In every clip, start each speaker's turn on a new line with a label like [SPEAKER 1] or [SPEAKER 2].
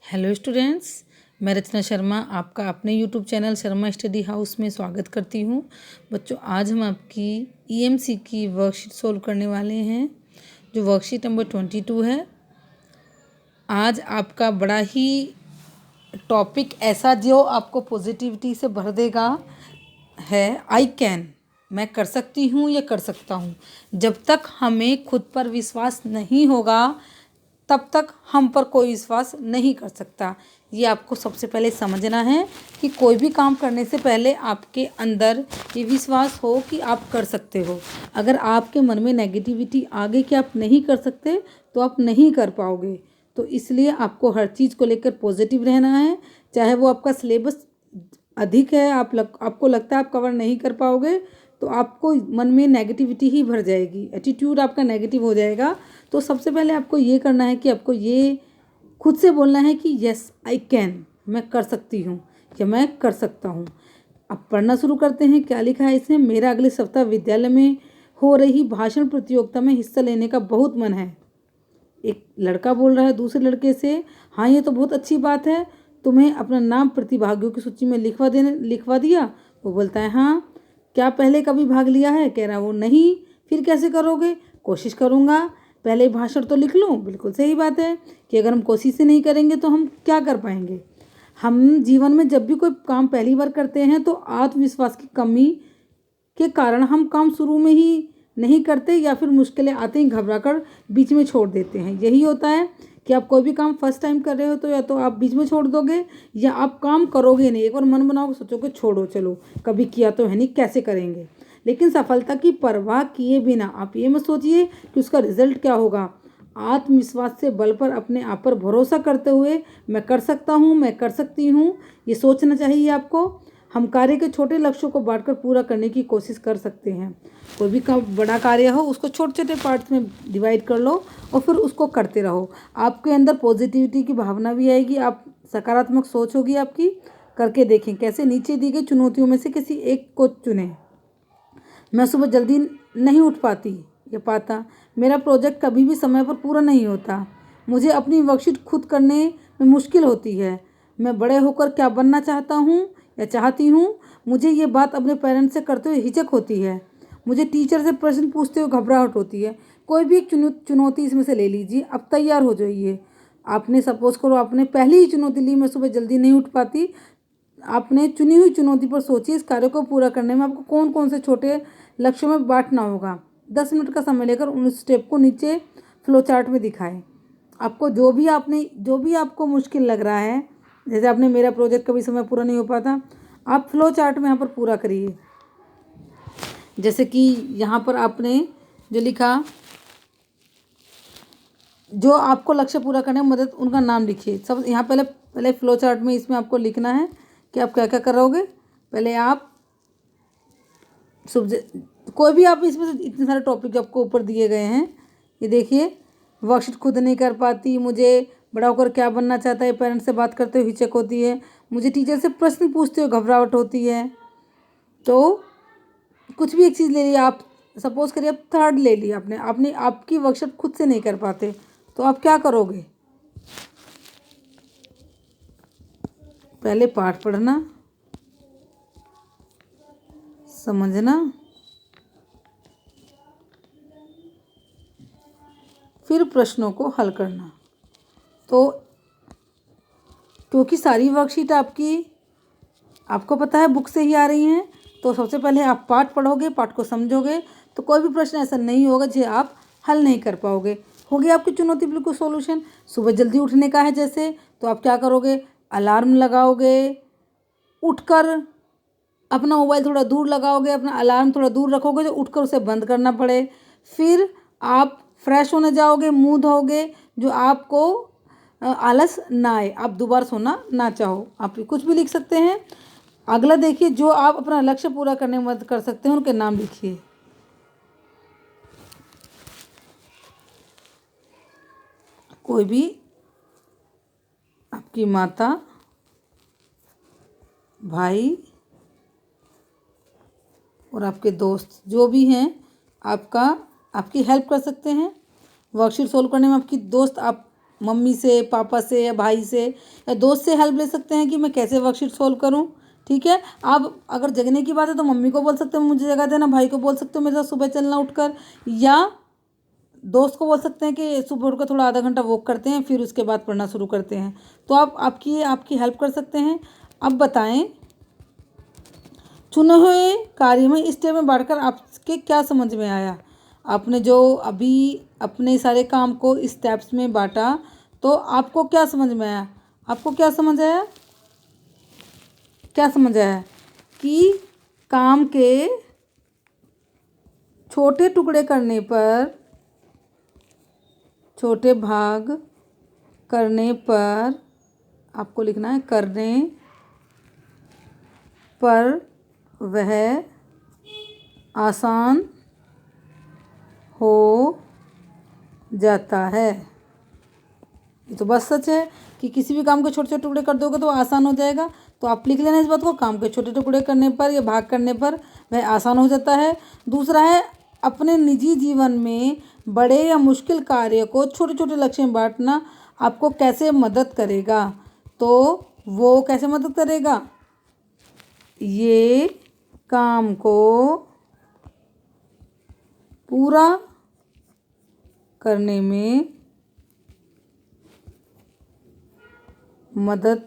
[SPEAKER 1] Hello students, मैं रचना शर्मा आपका अपने YouTube channel Sharma study house में स्वागत करती हूँ। बच्चों, आज हम आपकी ईएमसी की वर्कशीट सोल्व करने वाले हैं, जो वर्कशीट नंबर 22 है। आज आपका बड़ा ही टॉपिक ऐसा जो आपको पॉजिटिविटी से भर देगा है आई कैन। मैं कर सकती हूँ या कर सकता हूँ। जब तक हमें खुद पर विश्वास नहीं होगा तब तक हम पर कोई विश्वास नहीं कर सकता। ये आपको सबसे पहले समझना है कि कोई भी काम करने से पहले आपके अंदर ये विश्वास हो कि आप कर सकते हो। अगर आपके मन में नेगेटिविटी आ गई कि आप नहीं कर सकते तो आप नहीं कर पाओगे। तो इसलिए आपको हर चीज़ को लेकर पॉजिटिव रहना है। चाहे वो आपका सिलेबस अधिक है, आपको लगता है आप कवर नहीं कर पाओगे, तो आपको मन में नेगेटिविटी ही भर जाएगी, एटीट्यूड आपका नेगेटिव हो जाएगा। तो सबसे पहले आपको ये करना है कि आपको ये खुद से बोलना है कि यस आई कैन, मैं कर सकती हूँ या मैं कर सकता हूँ। अब पढ़ना शुरू करते हैं। क्या लिखा है इसमें? मेरा अगले सप्ताह विद्यालय में हो रही भाषण प्रतियोगिता में हिस्सा लेने का बहुत मन है। एक लड़का बोल रहा है दूसरे लड़के से, हाँ ये तो बहुत अच्छी बात है, तुम्हें अपना नाम प्रतिभागियों की सूची में लिखवा दिया? वो बोलता है हाँ। क्या पहले कभी भाग लिया है? कह रहा वो नहीं। फिर कैसे करोगे? कोशिश करूँगा, पहले भाषण तो लिख लूँ। बिल्कुल सही बात है कि अगर हम कोशिश ही नहीं करेंगे तो हम क्या कर पाएंगे। हम जीवन में जब भी कोई काम पहली बार करते हैं तो आत्मविश्वास की कमी के कारण हम काम शुरू में ही नहीं करते या फिर मुश्किलें आते ही घबरा कर बीच में छोड़ देते हैं। यही होता है कि आप कोई भी काम फर्स्ट टाइम कर रहे हो तो या तो आप बीच में छोड़ दोगे या आप काम करोगे नहीं। एक बार मन बनाओगे, सोचोगे छोड़ो, चलो कभी किया तो है नहीं, कैसे करेंगे। लेकिन सफलता की परवाह किए बिना आप ये मत सोचिए कि उसका रिजल्ट क्या होगा। आत्मविश्वास से बल पर अपने आप पर भरोसा करते हुए मैं कर सकता हूँ, मैं कर सकती हूँ, ये सोचना चाहिए आपको। हम कार्य के छोटे लक्ष्यों को बांटकर पूरा करने की कोशिश कर सकते हैं। कोई भी बड़ा कार्य हो उसको छोटे छोटे पार्ट्स में डिवाइड कर लो और फिर उसको करते रहो। आपके अंदर पॉजिटिविटी की भावना भी आएगी, आप सकारात्मक सोच होगी आपकी। करके देखें कैसे। नीचे दी गई चुनौतियों में से किसी एक को चुनें। मैं सुबह जल्दी नहीं उठ पाती या पाता। मेरा प्रोजेक्ट कभी भी समय पर पूरा नहीं होता। मुझे अपनी वर्कशीट खुद करने में मुश्किल होती है। मैं बड़े होकर क्या बनना चाहता हूँ या चाहती हूँ। मुझे ये बात अपने पेरेंट्स से करते हुए हिचक होती है। मुझे टीचर से प्रश्न पूछते हुए घबराहट होती है। कोई भी एक चुनौती इसमें से ले लीजिए, अब तैयार हो जाइए। आपने सपोज करो आपने पहली ही चुनौती ली, मैं सुबह जल्दी नहीं उठ पाती। आपने चुनी हुई चुनौती पर सोचिए, इस कार्य को पूरा करने में आपको कौन कौन से छोटे लक्ष्यों में बांटना होगा। 10 मिनट का समय लेकर उन स्टेप को नीचे फ्लो चार्ट में दिखाएं। आपको जो भी आपको मुश्किल लग रहा है, जैसे आपने मेरा प्रोजेक्ट कभी समय पूरा नहीं हो पाता, आप फ्लो चार्ट में यहाँ पर पूरा करिए। जैसे कि यहाँ पर आपने जो लिखा, जो आपको लक्ष्य पूरा करने में मदद, उनका नाम लिखिए। सब यहाँ पहले फ्लो चार्ट में इसमें आपको लिखना है कि आप क्या क्या करोगे। पहले आप कोई भी आप इसमें से इतने सारे टॉपिक आपको ऊपर दिए गए हैं, ये देखिए। वर्कशीट खुद नहीं कर पाती, मुझे बड़ा होकर क्या बनना चाहता है, पेरेंट्स से बात करते हुए हिचक होती है, मुझे टीचर से प्रश्न पूछते हुए घबराहट होती है। तो कुछ भी एक चीज़ ले लिया आप, सपोज करिए आप थर्ड ले लिया आपने आपकी वर्कशीट खुद से नहीं कर पाते तो आप क्या करोगे। पहले पाठ पढ़ना, समझना, फिर प्रश्नों को हल करना। तो क्योंकि सारी वर्कशीट आपको पता है बुक से ही आ रही हैं, तो सबसे पहले आप पाठ पढ़ोगे, पाठ को समझोगे, तो कोई भी प्रश्न ऐसा नहीं होगा जिसे आप हल नहीं कर पाओगे। हो गई आपकी चुनौती बिल्कुल सॉल्यूशन। सुबह जल्दी उठने का है जैसे, तो आप क्या करोगे, अलार्म लगाओगे, उठकर अपना मोबाइल थोड़ा दूर लगाओगे, अपना अलार्म थोड़ा दूर रखोगे जो उठकर उसे बंद करना पड़े। फिर आप फ्रेश होने जाओगे, मुंह धोगे, जो आपको आलस ना आए, आप दोबारा सोना ना चाहो। आप कुछ भी लिख सकते हैं। अगला देखिए, जो आप अपना लक्ष्य पूरा करने में मदद कर सकते हैं उनके नाम लिखिए। कोई भी आपकी माता, भाई और आपके दोस्त जो भी हैं आपकी हेल्प कर सकते हैं। वर्कशीट सोल्व करने में आपकी दोस्त मम्मी से, पापा से या भाई से या दोस्त से हेल्प ले सकते हैं कि मैं कैसे वर्कशीट सोल्व करूं। ठीक है, आप अगर जगने की बात है तो मम्मी को बोल सकते हो मुझे जगा देना, भाई को बोल सकते हो मेरे साथ सुबह चलना उठकर, या दोस्त को बोल सकते हैं कि सुबह उठकर थोड़ा आधा घंटा वॉक करते हैं फिर उसके बाद पढ़ना शुरू करते हैं। तो आप आपकी हेल्प कर सकते हैं। अब बताएं, चुने हुए कार्य में इस स्टेप में बांटकर आपके क्या समझ में आया। आपने जो अभी अपने सारे काम को स्टेप्स में बांटा तो आपको क्या समझ में आया, आपको क्या समझ आया, क्या समझ आया कि काम के छोटे टुकड़े करने पर, छोटे भाग करने पर, आपको लिखना है करने पर वह आसान हो जाता है। ये तो बस सच है कि किसी भी काम के छोटे छोटे टुकड़े कर दोगे तो आसान हो जाएगा। तो आप लिख लेना इस बात को, काम के छोटे टुकड़े करने पर या भाग करने पर वह आसान हो जाता है। दूसरा है, अपने निजी जीवन में बड़े या मुश्किल कार्य को छोटे छोटे लक्ष्य में बांटना आपको कैसे मदद करेगा। तो वो कैसे मदद करेगा, ये काम को पूरा करने में मदद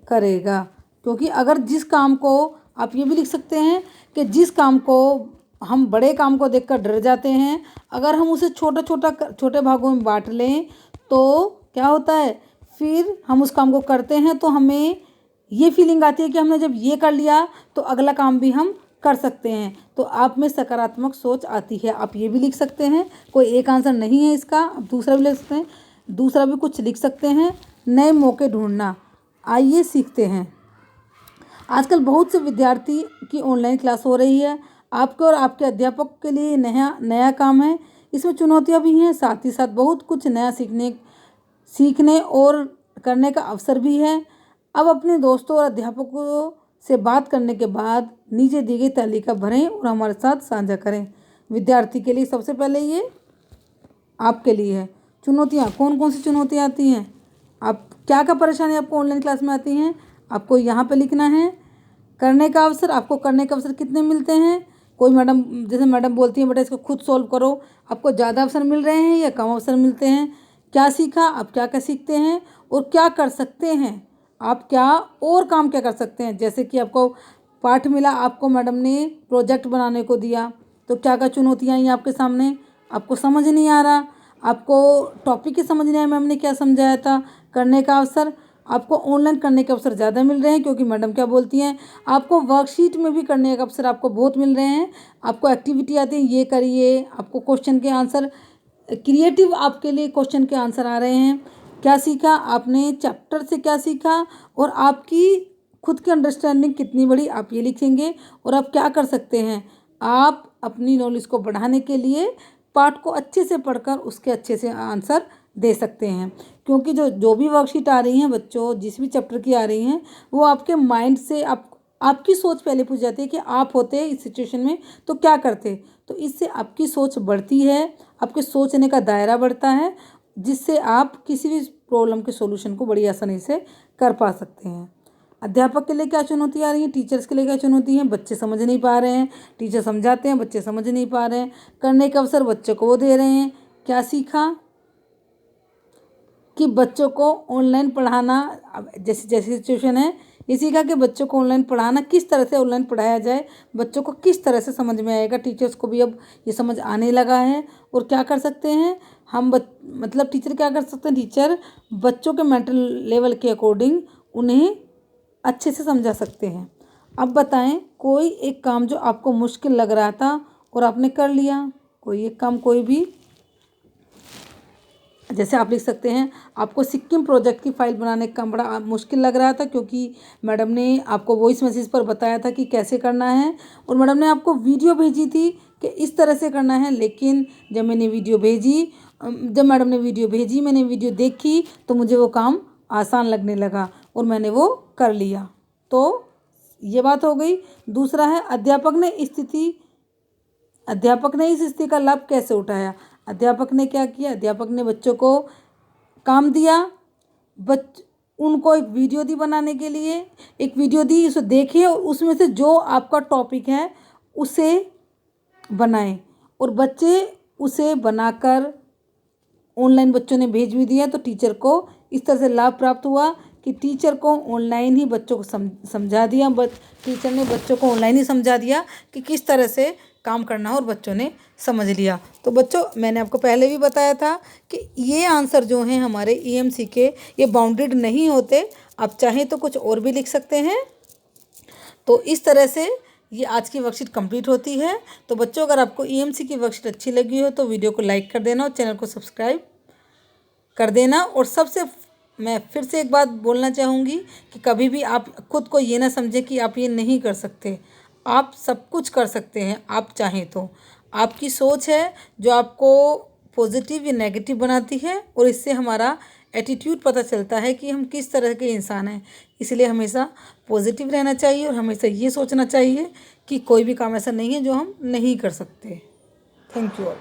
[SPEAKER 1] करेगा। क्योंकि अगर जिस काम को, आप ये भी लिख सकते हैं कि जिस काम को हम बड़े काम को देखकर डर जाते हैं, अगर हम उसे छोटे भागों में बांट लें तो क्या होता है, फिर हम उस काम को करते हैं तो हमें ये फीलिंग आती है कि हमने जब ये कर लिया तो अगला काम भी हम कर सकते हैं। तो आप में सकारात्मक सोच आती है। आप ये भी लिख सकते हैं, कोई एक आंसर नहीं है इसका, आप दूसरा भी लिख सकते हैं, दूसरा भी कुछ लिख सकते हैं। नए मौके ढूंढना, आइए सीखते हैं। आजकल बहुत से विद्यार्थी की ऑनलाइन क्लास हो रही है। आपके और आपके अध्यापक के लिए नया काम है। इसमें चुनौतियां भी हैं, साथ ही साथ बहुत कुछ नया सीखने और करने का अवसर भी है। अब अपने दोस्तों और अध्यापकों से बात करने के बाद नीचे दी गई तालिका भरें और हमारे साथ साझा करें। विद्यार्थी के लिए सबसे पहले ये आपके लिए है। चुनौतियाँ, कौन कौन सी चुनौतियाँ आती हैं, आप क्या क्या परेशानी आपको ऑनलाइन क्लास में आती हैं, आपको यहाँ पे लिखना है। करने का अवसर, आपको करने का अवसर कितने मिलते हैं। कोई मैडम, जैसे मैडम बोलती हैं बेटा इसको खुद सॉल्व करो, आपको ज़्यादा अवसर मिल रहे हैं या कम अवसर मिलते हैं। क्या सीखा, आप क्या क्या सीखते हैं और क्या कर सकते हैं, आप क्या और काम क्या कर सकते हैं। जैसे कि आपको पाठ मिला, आपको मैडम ने प्रोजेक्ट बनाने को दिया, तो क्या क्या चुनौतियाँ आई आपके सामने, आपको समझ नहीं आ रहा, आपको टॉपिक ही समझ नहीं आया मैम ने क्या समझाया था। करने का अवसर, आपको ऑनलाइन करने के अवसर ज़्यादा मिल रहे हैं क्योंकि मैडम क्या बोलती हैं, आपको वर्कशीट में भी करने का अवसर आपको बहुत मिल रहे हैं। आपको एक्टिविटी आती है, ये करिए, आपको क्वेश्चन के आंसर, क्रिएटिव आपके लिए क्वेश्चन के आंसर आ रहे हैं। क्या सीखा आपने, चैप्टर से क्या सीखा और आपकी खुद की अंडरस्टैंडिंग कितनी बड़ी, आप ये लिखेंगे। और आप क्या कर सकते हैं, आप अपनी नॉलेज को बढ़ाने के लिए पाठ को अच्छे से पढ़कर उसके अच्छे से आंसर दे सकते हैं। क्योंकि जो भी वर्कशीट आ रही हैं बच्चों, जिस भी चैप्टर की आ रही हैं, वो आपके माइंड से आपकी सोच पहले पूछ जाती है कि आप होते इस सिचुएशन में तो क्या करते। तो इससे आपकी सोच बढ़ती है, आपके सोचने का दायरा बढ़ता है, जिससे आप किसी भी प्रॉब्लम के सॉल्यूशन को बड़ी आसानी से कर पा सकते हैं। अध्यापक के लिए क्या चुनौती आ रही है, टीचर्स के लिए क्या चुनौती है, बच्चे समझ नहीं पा रहे हैं, टीचर समझाते हैं, बच्चे समझ नहीं पा रहे हैं। करने का अवसर बच्चों को वो दे रहे हैं। क्या सीखा कि बच्चों को ऑनलाइन पढ़ाना, अब जैसी जैसी सिचुएशन है, ये सीखा कि बच्चों को ऑनलाइन पढ़ाना, किस तरह से ऑनलाइन पढ़ाया जाए, बच्चों को किस तरह से समझ में आएगा। टीचर्स को भी अब ये समझ आने लगा है। और क्या कर सकते हैं हम, मतलब टीचर क्या कर सकते हैं, टीचर बच्चों के मेंटल लेवल के अकॉर्डिंग उन्हें अच्छे से समझा सकते हैं। अब बताएं, कोई एक काम जो आपको मुश्किल लग रहा था और आपने कर लिया, कोई एक काम, कोई भी, जैसे आप लिख सकते हैं, आपको सिक्किम प्रोजेक्ट की फ़ाइल बनाने का काम बड़ा मुश्किल लग रहा था क्योंकि मैडम ने आपको वॉइस मैसेज पर बताया था कि कैसे करना है और मैडम ने आपको वीडियो भेजी थी कि इस तरह से करना है। लेकिन जब मैंने वीडियो भेजी, जब मैडम ने वीडियो भेजी, मैंने वीडियो देखी तो मुझे वो काम आसान लगने लगा और मैंने वो कर लिया। तो ये बात हो गई। दूसरा है, अध्यापक ने इस स्थिति का लाभ कैसे उठाया। अध्यापक ने क्या किया, अध्यापक ने बच्चों को काम दिया, उनको एक वीडियो दी बनाने के लिए, एक वीडियो दी, उसे देखिए और उसमें से जो आपका टॉपिक है उसे बनाएं और बच्चे उसे बनाकर ऑनलाइन बच्चों ने भेज भी दिया। तो टीचर को इस तरह से लाभ प्राप्त हुआ कि टीचर को ऑनलाइन ही बच्चों को समझा दिया, टीचर ने बच्चों को ऑनलाइन ही समझा दिया कि किस तरह से काम करना है और बच्चों ने समझ लिया। तो बच्चों, मैंने आपको पहले भी बताया था कि ये आंसर जो हैं हमारे ईएमसी के, ये बाउंडेड नहीं होते, आप चाहें तो कुछ और भी लिख सकते हैं। तो इस तरह से ये आज की वर्कशीट कंप्लीट होती है। तो बच्चों, अगर आपको ईएमसी की वर्कशीट अच्छी लगी हो तो वीडियो को लाइक कर देना और चैनल को सब्सक्राइब कर देना। और सबसे मैं फिर से एक बात बोलना चाहूँगी कि कभी भी आप खुद को ये ना समझें कि आप ये नहीं कर सकते, आप सब कुछ कर सकते हैं आप चाहें तो। आपकी सोच है जो आपको पॉजिटिव या नेगेटिव बनाती है और इससे हमारा एटीट्यूड पता चलता है कि हम किस तरह के इंसान हैं। इसलिए हमेशा पॉजिटिव रहना चाहिए और हमेशा ये सोचना चाहिए कि कोई भी काम ऐसा नहीं है जो हम नहीं कर सकते। Thank you all.